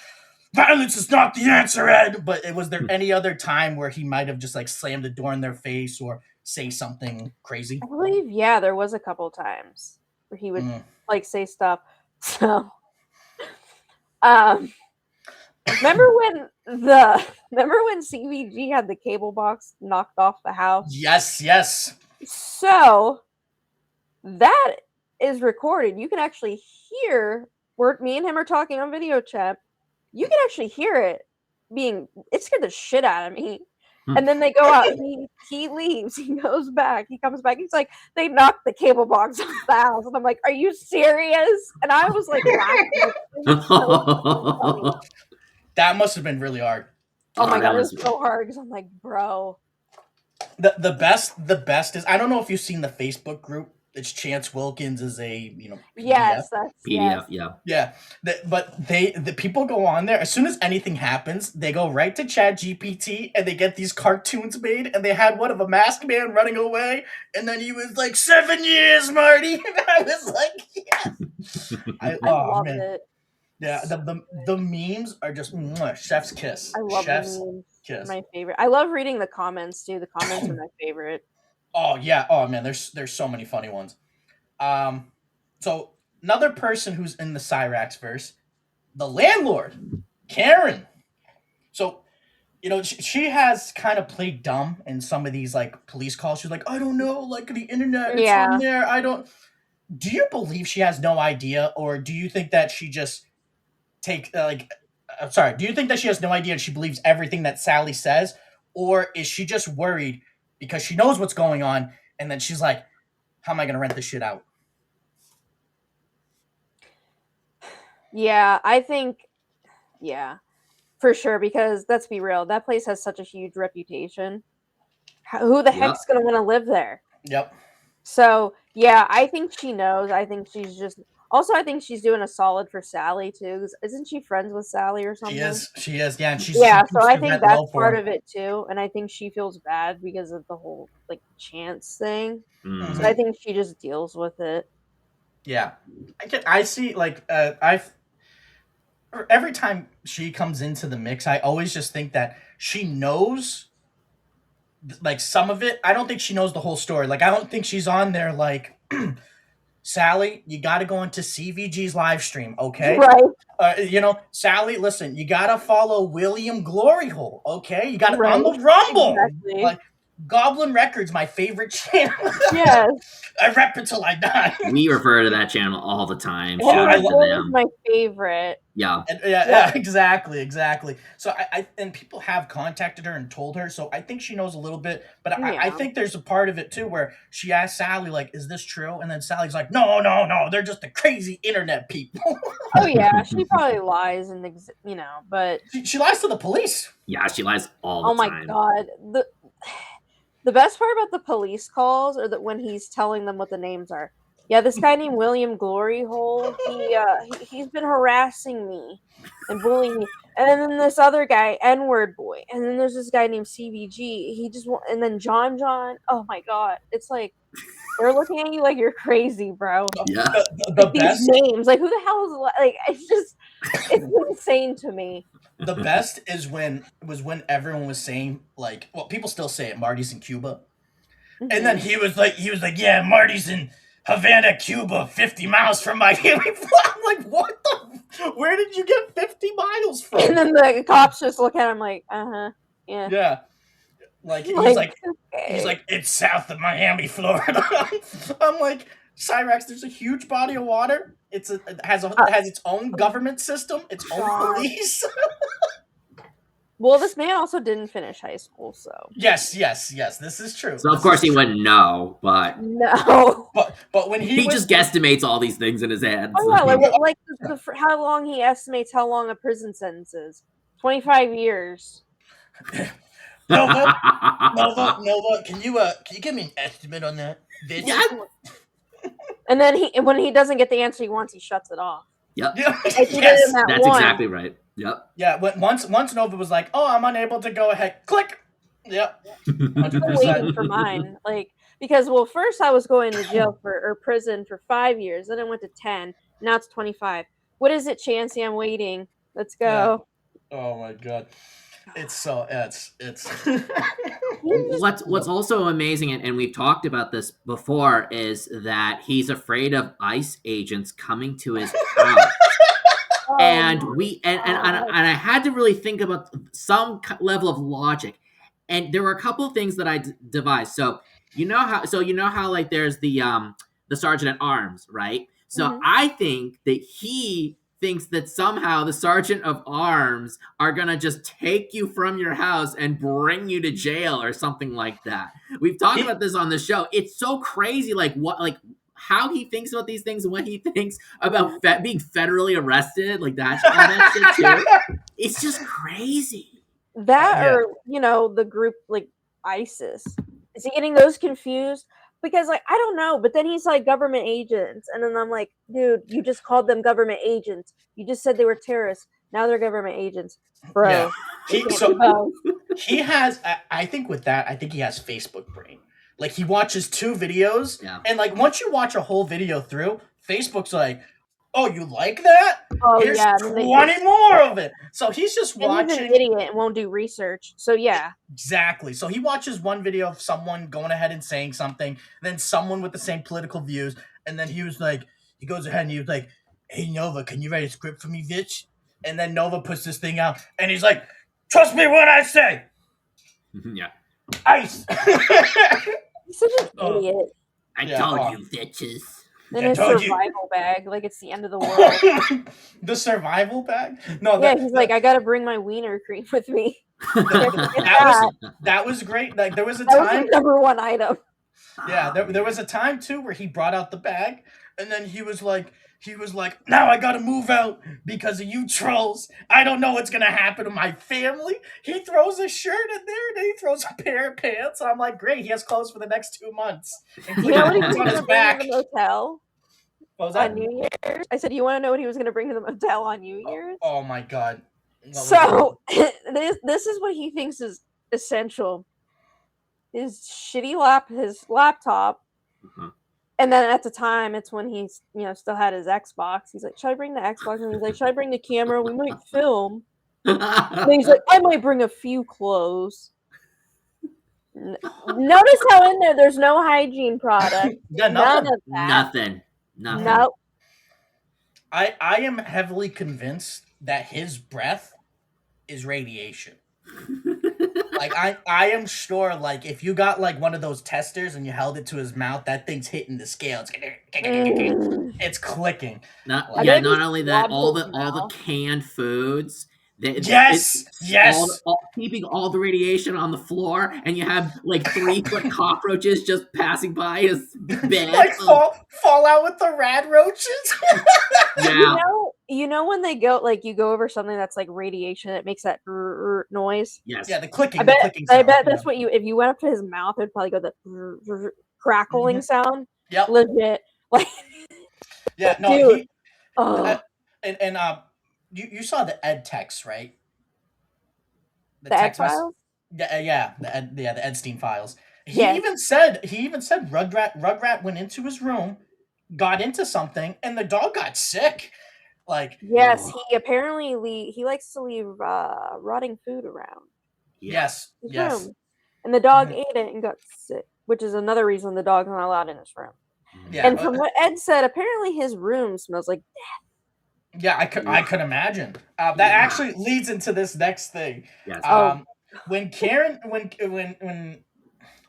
violence is not the answer, Ed. But was there any other time where he might have just like slammed the door in their face or say something crazy? I believe, yeah, there was a couple times where he would like say stuff. So, remember when CVG had the cable box knocked off the house? Yes. So that is recorded. You can actually hear where me and him are talking on video chat. You can actually hear it it scared the shit out of me. And then they go out. He leaves. He goes back. He comes back. He's like, they knocked the cable box off the house. And I'm like, are you serious? And I was like laughing. So that must have been really hard. oh my God, it was so hard because I'm like, bro. The best is, I don't know if you've seen the Facebook group. It's Chance Wilkins is a PDF. Yes, that's PDF. yes. Yeah. But the people go on there as soon as anything happens. They go right to Chat GPT and they get these cartoons made. And they had one of a masked man running away, and then he was like 7 years, Marty. And I was like, yes. I love it. Yeah, the memes are just chef's kiss. I love chef's the memes. kiss. They're my favorite. I love reading the comments too. The comments are my favorite. Oh yeah. Oh man, there's so many funny ones. So another person who's in the Cyraxx verse, the landlord, Karen. So, you know, she has kind of played dumb in some of these like police calls. She's like, I don't know, like the internet, it's on there. I don't. Do you believe she has no idea, or do you think that she just do you think that she has no idea and she believes everything that Sally says, or is she just worried because she knows what's going on, and then she's like, how am I going to rent this shit out? Yeah, I think, yeah, for sure, because let's be real, that place has such a huge reputation. Who the heck's going to want to live there? Yep. So, yeah, I think she knows. I think she's just Also, I think she's doing a solid for Sally too. 'Cause isn't she friends with Sally or something? She is, yeah, and she Yeah, so keeps I the think rent that's low for part him. of it too. And I think she feels bad because of the whole like chance thing. So I Mhm. think she just deals with it. Yeah, I see, like, every time she comes into the mix, I always just think that she knows, like, some of it. I don't think she knows the whole story. Like, I don't think she's on there like, Sally, you got to go into CVG's live stream, okay? Right, Sally, listen, you got to follow William Gloryhole, okay? You got to on right. the Rumble, Exactly. like Goblin Records, my favorite channel. Yes. I rep until I die. We refer to that channel all the time. Oh, Shout I out to Gold is them. my favorite. Yeah. And, Yeah. exactly. So and people have contacted her and told her, so I think she knows a little bit. But I Yeah. think there's a part of it too where she asked Sally, like, "Is this true?" And then Sally's like, "No, they're just the crazy internet people." Oh yeah, she probably lies and but She lies to the police. Yeah, she lies all oh the my time. god, the best part about the police calls are that when he's telling them what the names are. Yeah, this guy named William Gloryhole, he's been harassing me and bullying me. And then this other guy, N-word boy. And then there's this guy named CBG. And then John. Oh my god. It's like they're looking at you like you're crazy, bro. Yeah. The Like these best names. Like who the hell is like it's insane to me. the best was when everyone was saying, like, well, people still say it, Marty's in Cuba. And then Mhm. he was like, yeah, Marty's in Havana, Cuba, 50 miles from Miami. I'm like, what the? Where did you get 50 miles from? And then the cops just look at him like, yeah. Yeah, like Like, he's okay. like, it's south of Miami, Florida. I'm like, Cyraxx, there's a huge body of water. It has its own government system, its own God. police. Well, this man also didn't finish high school, so Yes. This is true. So of course he wouldn't know, but no. But when he just guesstimates all these things in his head. Oh yeah, like how long he estimates how long a prison sentence is. 25 years. Nova, can you give me an estimate on that? Bitch? Yeah. And then when he doesn't get the answer he wants, he shuts it off. Yep. Yeah. Like he did in Yes. that That's one. exactly right. Yep. Yeah. Once Nova was like, "Oh, I'm unable to go ahead." Click. Yep. I'm still waiting for mine. Like because first I was going to jail or prison for 5 years, then I went to 10. Now it's 25. What is it, Chancey? I'm waiting. Let's go. Oh my god. It's What's also amazing, and we've talked about this before, is that he's afraid of ICE agents coming to his house. And I had to really think about some level of logic, and there were a couple of things that I devised. So you know how like there's the sergeant at arms, right? So I think that he thinks that somehow the sergeant of arms are gonna just take you from your house and bring you to jail or something like that. We've talked about this on the show. It's so crazy, like how he thinks about these things and what he thinks about being federally arrested, like all that shit too. It's just crazy. That or the group like ISIS. Is he getting those confused? Because like I don't know, but then he's like government agents, and then I'm like, dude, you just called them government agents. You just said they were terrorists. Now they're government agents, bro. Yeah. He has. I think with that, I think he has Facebook brain. Like he watches 2 videos, and like once you watch a whole video through, Facebook's like, "Oh, you like that? Oh Here's yeah, 20 more of it." So he's just watching. He's an idiot and won't do research. So yeah, exactly. So he watches one video of someone going ahead and saying something, then someone with the same political views, and then he goes ahead and he was like, "Hey Nova, can you write a script for me, bitch?" And then Nova puts this thing out, and he's like, "Trust me when I say." Yeah. ICE. he's such an idiot. I told you, bitches. And his survival bag, like it's the end of the world. The survival bag? No. Yeah, he's like, I gotta bring my wiener cream with me. That was great. Like there was a time. That was the number one item. Yeah, there was a time too where he brought out the bag, and then he was like, now I gotta move out because of you trolls. I don't know what's gonna happen to my family. He throws a shirt in there, and then he throws a pair of pants. I'm like, great, he has clothes for the next 2 months. You know what he's on his back? In the hotel? What was that? On New Year's. I said, you want to know what he was going to bring to the motel on New Year's? Oh my god. So this is what he thinks is essential: his his laptop. Uh-huh. And then at the time, it's when he's still had his Xbox. He's like, should I bring the Xbox? And he's like, should I bring the camera? We might film. And he's like, I might bring a few clothes. Notice how in there's no hygiene product. Yeah, None nothing. of that. Nothing. Nope. I am heavily convinced that his breath is radiation. Like I am sure, like, if you got like one of those testers and you held it to his mouth, that thing's hitting the scale. It's clicking. Not bet not he only that, all swabs his the mouth. canned foods. Yes. Keeping all the radiation on the floor, and you have like 3-foot cockroaches just passing by his bed. Like fall out with the rad roaches. Yeah. You know when they go, like, you go over something that's like radiation, it makes that noise. Yes. Yeah, the clicking. I bet Sound, that's what if you went up to his mouth, it'd probably go the crackling sound. Yep. Legit. Like, yeah. No. dude. You saw the Ed text, right? The X-Files? Yeah, the Edstein files. He Yes. even said Rugrat went into his room, got into something, and the dog got sick. Like, yes, he apparently he likes to leave rotting food around yes, his yes. room, and the dog ate it and got sick, which is another reason the dog's not allowed in his room. Yeah, and from what Ed said, apparently his room smells like death. Yeah, I could imagine. That actually leads into this next thing. Yes. When Karen, when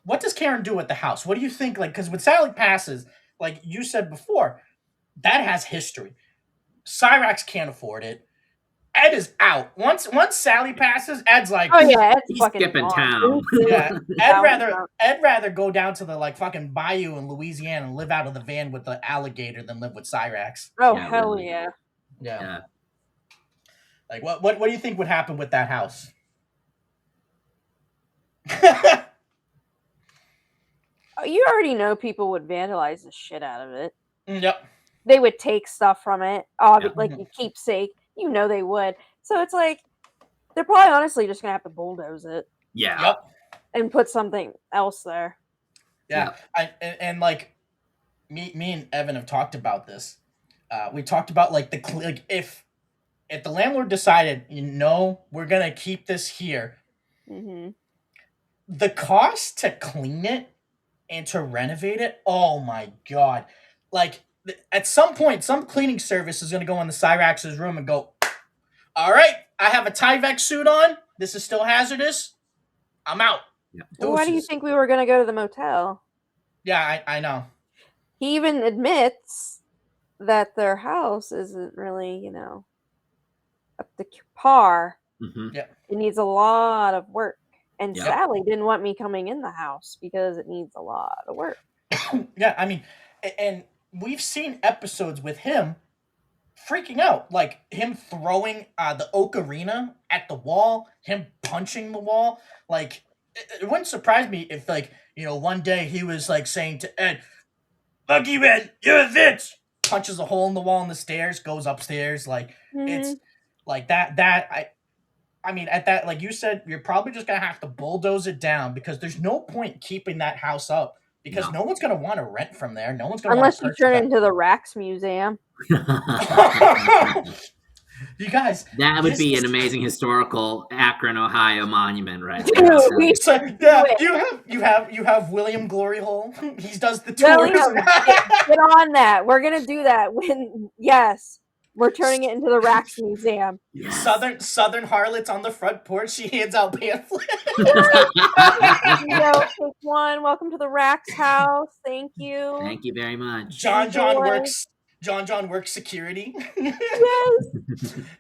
what does Karen do at the house? What do you think? Like, because when Sally passes, like you said before, that has history. Cyraxx can't afford it. Ed is out. Once Sally passes, Ed's like, oh yeah, Ed's he's fucking skipping gone. town. yeah. Ed rather go down to the like fucking bayou in Louisiana and live out of the van with the alligator than live with Cyraxx. Oh Yeah, hell really. yeah. Yeah. Like what do you think would happen with that house? You already know people would vandalize the shit out of it. Yep. They would take stuff from it, like a keepsake. You know they would. So it's like they're probably honestly just gonna have to bulldoze it. Yeah. Yep. And put something else there. Yeah. And like me and Evan have talked about this. We talked about like if the landlord decided, we're gonna keep this here, the cost to clean it and to renovate it, oh my god! Like at some point, some cleaning service is gonna go in the Cyraxx's room and go, "All right, I have a Tyvek suit on. This is still hazardous. I'm out." Yeah. Well, why do you think we were gonna go to the motel? Yeah, I know. He even admits that their house isn't really, up to par. Yeah. It needs a lot of work. And Yep. Sally didn't want me coming in the house because it needs a lot of work. Yeah, I mean, and we've seen episodes with him freaking out, like him throwing the ocarina at the wall, him punching the wall. Like, it wouldn't surprise me if, like, one day he was like saying to Ed, "Lucky man, you're a bitch." Punches a hole in the wall on the stairs, goes upstairs. Like, it's like that. I mean, at that, like you said, you're probably just gonna have to bulldoze it down because there's no point keeping that house up because no one's gonna want to rent from there. No one's gonna unless you purchase turn that. it into the Rax Museum. You guys, that would be an amazing historical Akron, Ohio monument, right? Dude, you have William Glory Hole. He does the tours. William, get on that. We're gonna do that we're turning it into the Rax Museum. Yes. Southern harlots on the front porch. She hands out pamphlets. Take one. Welcome to the Rax house. Thank you. Thank you very much. John works security. Yes.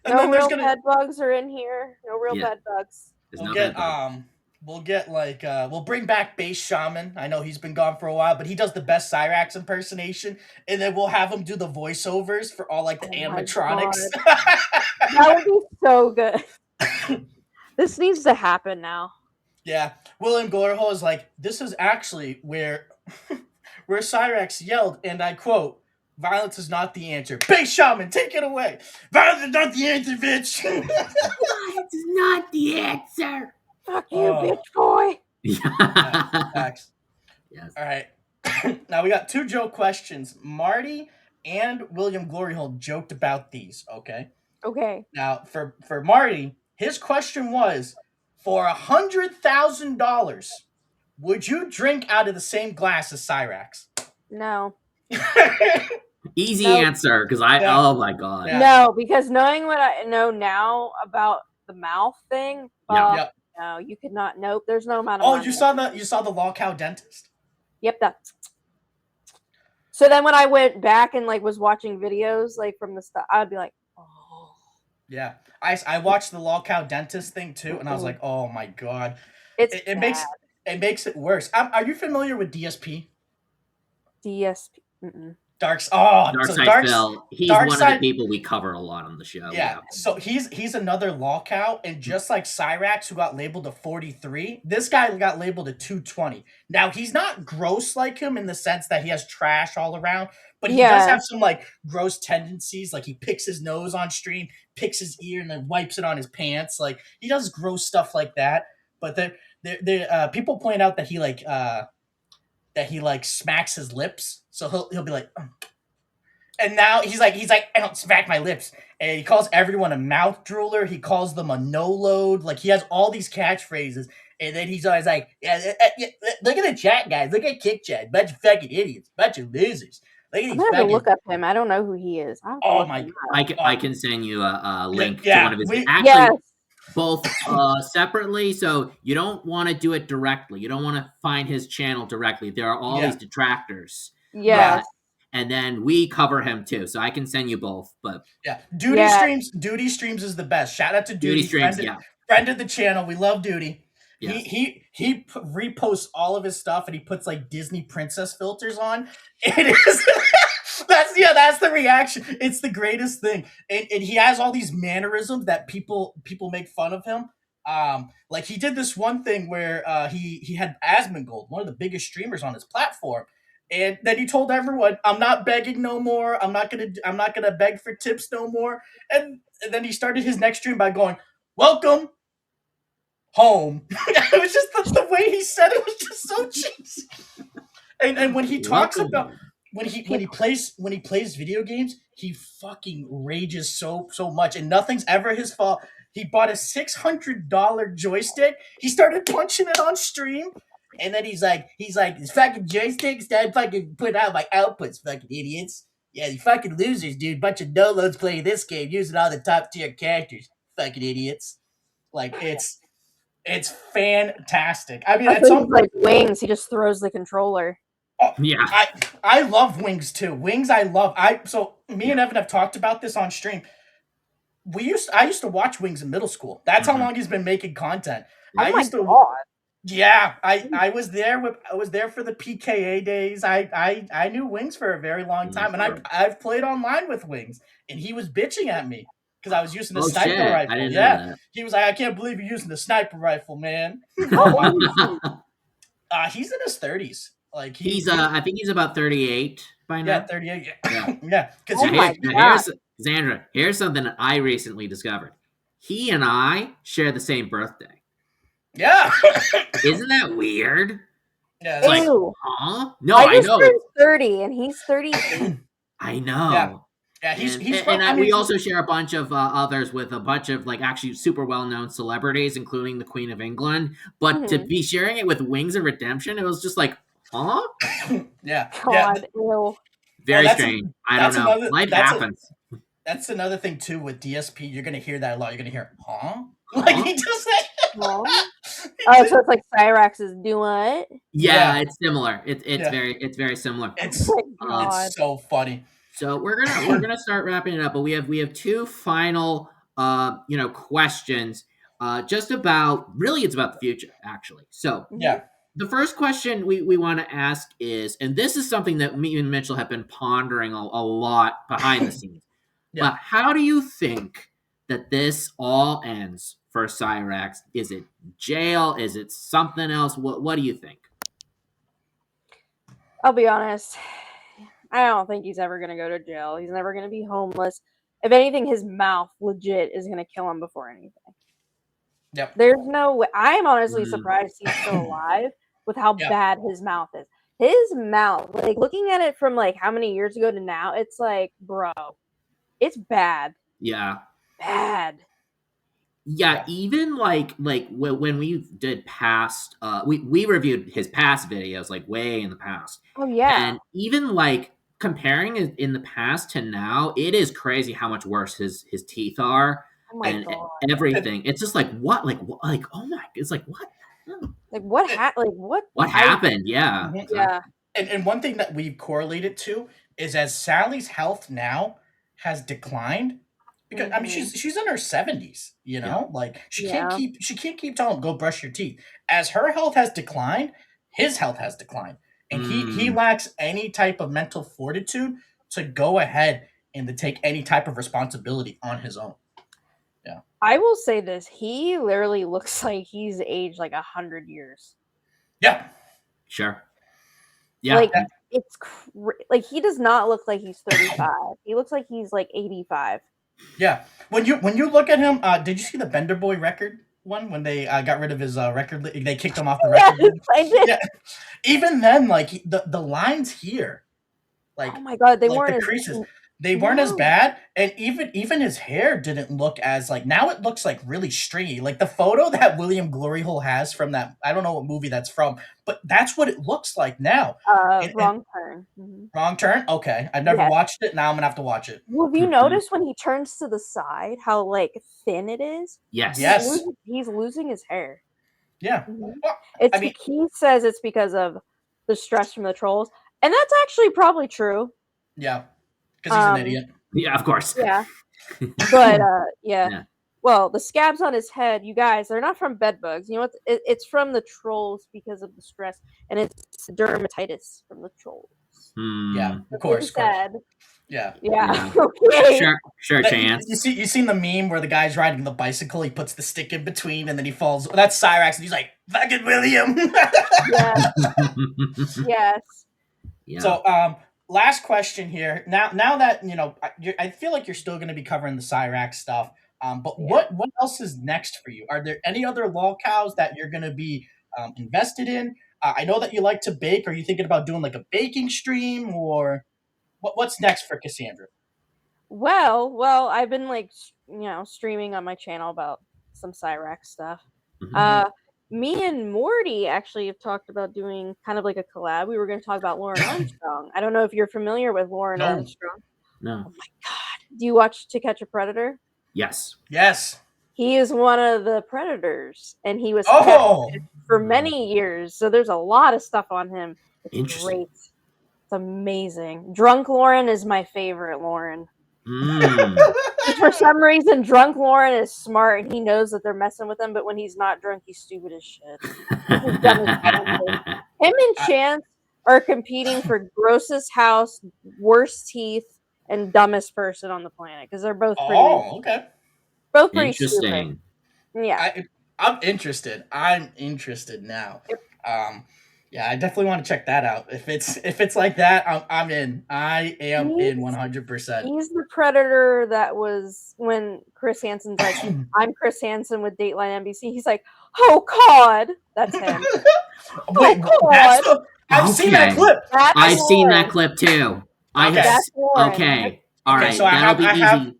And no real bed bugs are in here. No real bed bugs. We'll bring back Bass Shaman. I know he's been gone for a while, but he does the best Cyraxx impersonation, and then we'll have him do the voiceovers for all like the animatronics. That would be so good. This needs to happen now. Yeah, William Glorhole is like, this is actually where Cyraxx yelled, and I quote, Violence is not the answer. Base Shaman, take it away. Violence is not the answer, bitch. Violence is not the answer. Fuck you, bitch boy. Facts. Yes. All right. Now we got 2 joke questions. Marty and William Gloryhole joked about these. Okay. Okay. Now for Marty, his question was, for $100,000, would you drink out of the same glass as Cyraxx? No. Easy Nope. answer, because Yeah. oh my god. Yeah. No, because knowing what I know now about the mouth thing, Yeah. Yep. no, you could not. Nope, there's no amount of Oh, money. you saw the Law Cow dentist? Yep, that. So then when I went back and like was watching videos like from the stuff, I'd be like, oh. Yeah. I watched the Law Cow dentist thing too, and I was like, oh my god. It makes it worse. Are you familiar with DSP? DSP. Mm-mm. Dark Dark Side Phil. He's Dark one Side, of the people we cover a lot on the show. Yeah. So he's another Law Cow, and just like Cyraxx, who got labeled a 43, this guy got labeled a 220. Now he's not gross like him in the sense that he has trash all around, but he does have some like gross tendencies. Like he picks his nose on stream, picks his ear, and then wipes it on his pants. Like he does gross stuff like that. But the people point out that he smacks his lips. So he'll be like, and now he's like, I don't smack my lips. And he calls everyone a mouth drooler. He calls them a no load. Like he has all these catchphrases. And then he's always like, look at the chat, guys. Look at Kick Chat. Bunch of fucking idiots. Bunch of losers. Look at these. I'm gonna have to look up him. I don't know who he is. Oh my god! I can send you a link to one of his. Both separately, so you don't want to do it directly. You don't want to find his channel directly. There are all these detractors. Yes. And then we cover him too, so I can send you both. But Duty Streams is the best. Shout out to Duty Streams, friend of the channel. We love Duty. Yes. He reposts all of his stuff, and he puts like Disney princess filters on. It is that's the reaction. It's the greatest thing, and he has all these mannerisms that people make fun of him. Like he did this one thing where he had Asmongold, one of the biggest streamers on his platform. And then he told everyone, "I'm not begging no more. I'm not gonna beg for tips no more." And then he started his next stream by going, "Welcome home." It was just the way he said it was just so cheesy. And when he talks about when he plays video games, he fucking rages so much, and nothing's ever his fault. He bought a $600 joystick. He started punching it on stream. And then he's like, this fucking joysticks that fucking put out my outputs, fucking idiots. Yeah, you fucking losers, dude. Bunch of no-loads playing this game using all the top-tier characters. Fucking idiots. Like, it's fantastic. I mean, at some like Wings, he just throws the controller. Oh, yeah. I love Wings, too. Wings I love. So, me and Evan have talked about this on stream. I used to watch Wings in middle school. That's how long he's been making content. Oh my God. Yeah, I was there for the PKA days. I knew Wings for a very long time, and I've played online with Wings, and he was bitching at me because I was using a sniper rifle. I didn't know that. He was like, "I can't believe you're using a sniper rifle, man." He's in his 30s. Like he's I think he's about 38 by now. Yeah, 38. Yeah. Cassandra, here's something that I recently discovered. He and I share the same birthday. Yeah. Isn't that weird? Yeah. It's like, huh? No, I know. Turned 30 and he's 38. I know. Yeah, he's we also share a bunch of others with a bunch of like actually super well-known celebrities, including the Queen of England. But to be sharing it with Wings of Redemption, it was just like, huh? Yeah. God, ew. Very strange. I don't know. Life happens. That's another thing too with DSP. You're gonna hear that a lot. You're gonna hear, huh? Like he just said. Oh, so it's like Cyraxx is do what? Yeah, it's similar. It's very similar. It's so funny. So we're gonna start wrapping it up, but we have 2 final questions. Just about it's about the future actually. So the first question we want to ask is, and this is something that me and Mitchell have been pondering a lot behind the scenes. But how do you think that this all ends for Cyraxx? Is it jail? Is it something else? What do you think? I'll be honest. I don't think he's ever gonna go to jail. He's never gonna be homeless. If anything, his mouth legit is gonna kill him before anything. Yep. There's no way. I am honestly Mm. surprised he's still alive with how Yeah. bad his mouth is. His mouth, like looking at it from like how many years ago to now, it's like, bro, it's bad. Yeah. Bad. Yeah, even like when we did past we reviewed his past videos like way in the past. Oh yeah. And even like comparing it in the past to now, it is crazy how much worse his teeth are Oh my and god. everything. It's just like what oh my, it's like what? Like what What happened? Yeah. Mhm. Exactly. Yeah. And one thing that we've correlated to is as Sally's health now has declined, because I mean she's in her 70s, you know, like she can't keep telling him go brush your teeth. As her health has declined, his health has declined, and he lacks any type of mental fortitude to go ahead and to take any type of responsibility on his own. Yeah, I will say this: he literally looks like he's aged like 100 years. yeah, Sure. Yeah. Like it's like he does not look like he's 35. He looks like he's like 85. yeah. When you look at him, did you see the Bender Boy record one when they got rid of his record? They kicked him off the record. Yes, I did. Yeah. Even then, like the lines here, like Oh my god, they like weren't the as creases, they weren't as No. bad, and even his hair didn't look as like now it looks like really stringy. Like the photo that William Gloryhole has from that, I don't know what movie that's from, but that's what it looks like now. Wrong turn. Mhm. Wrong Turn. Okay, I've never Yes. watched it. Now I'm gonna have to watch it. Well, have you noticed when he turns to the side how like thin it is? Yes. Yes. He's losing his hair. Yeah. Mhm. Well, It's I mean, he says it's because of the stress from the trolls, and that's actually probably true. yeah, because he's an idiot. Yeah, of course. Yeah, but yeah. Yeah. Well, the scabs on his head, you guys, they're not from bed bugs. You know what? It's from the trolls because of the stress, and it's dermatitis from the trolls. Yeah, of course. Sad. Yeah. Yeah. Yeah. Okay. Sure, Chance. You seen the meme where the guy's riding the bicycle, he puts the stick in between, and then he falls. That's Cyraxx, and he's like, "Fucking William." Yeah. Yes. Yeah. So, last question here. Now that you know, I feel like you're still going to be covering the Cyraxx stuff. But Yeah. what else is next for you? Are there any other lol cows that you're going to be invested in? I know that you like to bake. Are you thinking about doing like a baking stream, or what's next for Cassandra? Well, I've been like streaming on my channel about some Cyraxx stuff. Mhm. Me and Morty actually have talked about doing kind of like a collab. We were going to talk about Lauren Armstrong. I don't know if you're familiar with Lauren No. Armstrong. No. Oh my god! Do you watch To Catch a Predator? Yes. Yes. He is one of the predators, and he was Oh. captured for many years. So there's a lot of stuff on him. It's Interesting. great. It's amazing. Drunk Lauren is my favorite Lauren. Mm. For some reason, drunk Lauren is smart and he knows that they're messing with him, but when he's not drunk, he's stupid as shit. Him and Chance are competing for grossest house, worst teeth, and dumbest person on the planet because they're both pretty. Oh, okay. Both pretty Interesting. stupid. Yeah. I'm interested. I'm interested now. Yeah, I definitely want to check that out. If it's like that, I'm in. I am in 100%. He's the predator that was when Chris Hansen's like, I'm Chris Hansen with Dateline NBC. He's like, oh God, that's him. Wait, I've seen that clip. I've seen that clip too. Okay. All right. So that'll be easy.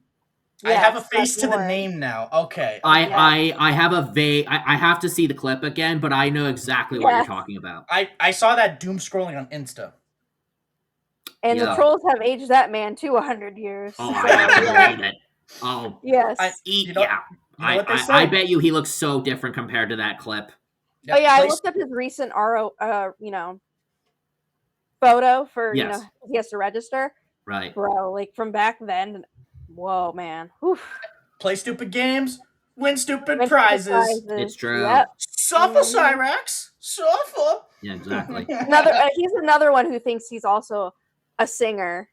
I have a face to the name now. Okay. I have a vague. I have to see the clip again, but I know exactly what you're talking about. I saw that doom scrolling on Insta. And the trolls have aged that man to 100 years. Oh, I believe it. Oh, yes. I bet you he looks so different compared to that clip. Yep. Oh yeah, I looked up his recent photo for he has to register. Right. Bro, like from back then. Whoa, man. Oof. Play stupid games, win stupid prizes. It's true. Yep. Suffer, Cyraxx. Suffer. Yeah, exactly. He's another one who thinks he's also a singer.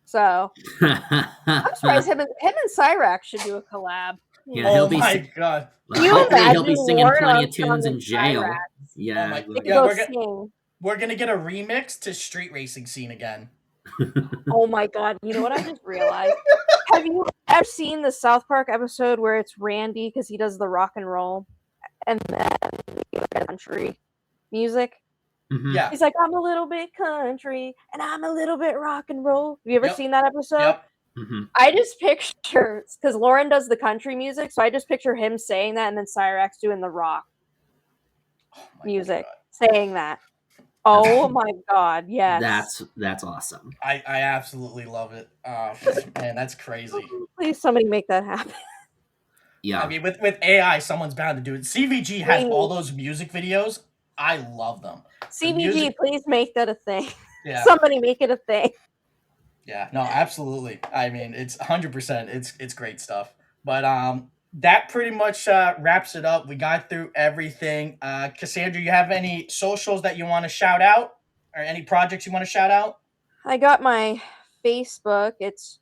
So I'm surprised him and Cyraxx should do a collab. Yeah, oh my god. Hopefully he'll be singing plenty of tunes in jail. Cyraxx. Yeah. We're gonna get a remix to Street Racing Scene again. Oh my god! You know what I just realized? Have you ever seen the South Park episode where it's Randy because he does the rock and roll, and then country music? Mhm. Yeah. He's like, I'm a little bit country and I'm a little bit rock and roll. Have you ever Yep. seen that episode? Yep. Mhm. I just picture, because Lauren does the country music, so I just picture him saying that and then Cyraxx doing the rock Oh my music, God. saying that. Oh my god, yes. That's awesome. I absolutely love it. Man, that's crazy. Please, somebody make that happen. Yeah. I mean, with AI, someone's bound to do it. CVG has all Please. those music videos. I love them. The CVG, music, please make that a thing. yeah, Somebody make it a thing. yeah, no, absolutely. I mean, it's 100%. It's great stuff. But that pretty much wraps it up. We got through everything. Cassandra, you have any socials that you want to shout out, or any projects you want to shout out? I got my Facebook. It's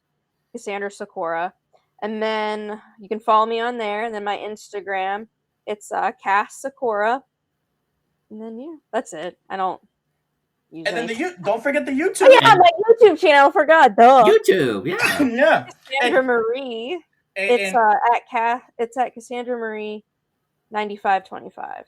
Cassandra Sakura. And then you can follow me on there. And then my Instagram, it's Cass Sakura. And then, yeah, that's it. I don't use And then any. don't forget the YouTube. Oh, yeah, my YouTube channel. Forgot. Duh. YouTube, yeah. Yeah. Cassandra Marie. It's at Cassandra Marie 9525.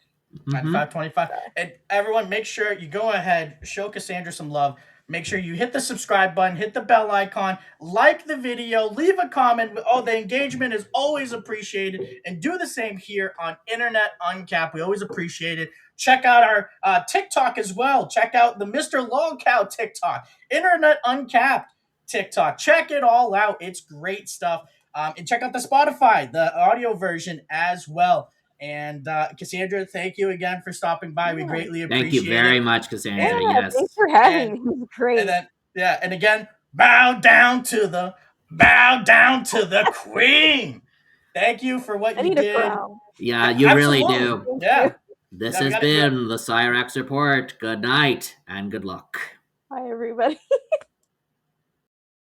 Mhm. 525. And everyone, make sure you go ahead, show Cassandra some love. Make sure you hit the subscribe button, hit the bell icon, like the video, leave a comment. Oh, the engagement is always appreciated. And do the same here on Internet Uncapped. We always appreciate it. Check out our TikTok as well. Check out the Mr. Longcow TikTok, Internet Uncapped TikTok. Check it all out. It's great stuff. And check out the Spotify, the audio version as well. And Cassandra, thank you again for stopping by. We greatly appreciate it. Thank you very much, Cassandra. Yeah, Yes. thanks for having me. It was great. And then, yeah, and again, bow down to the queen. Thank you for what I you need a did. crown. Yeah, you really Absolutely. do. Yeah. This Now we has gotta- been the Cyraxx Report. Good night and good luck. Hi, everybody.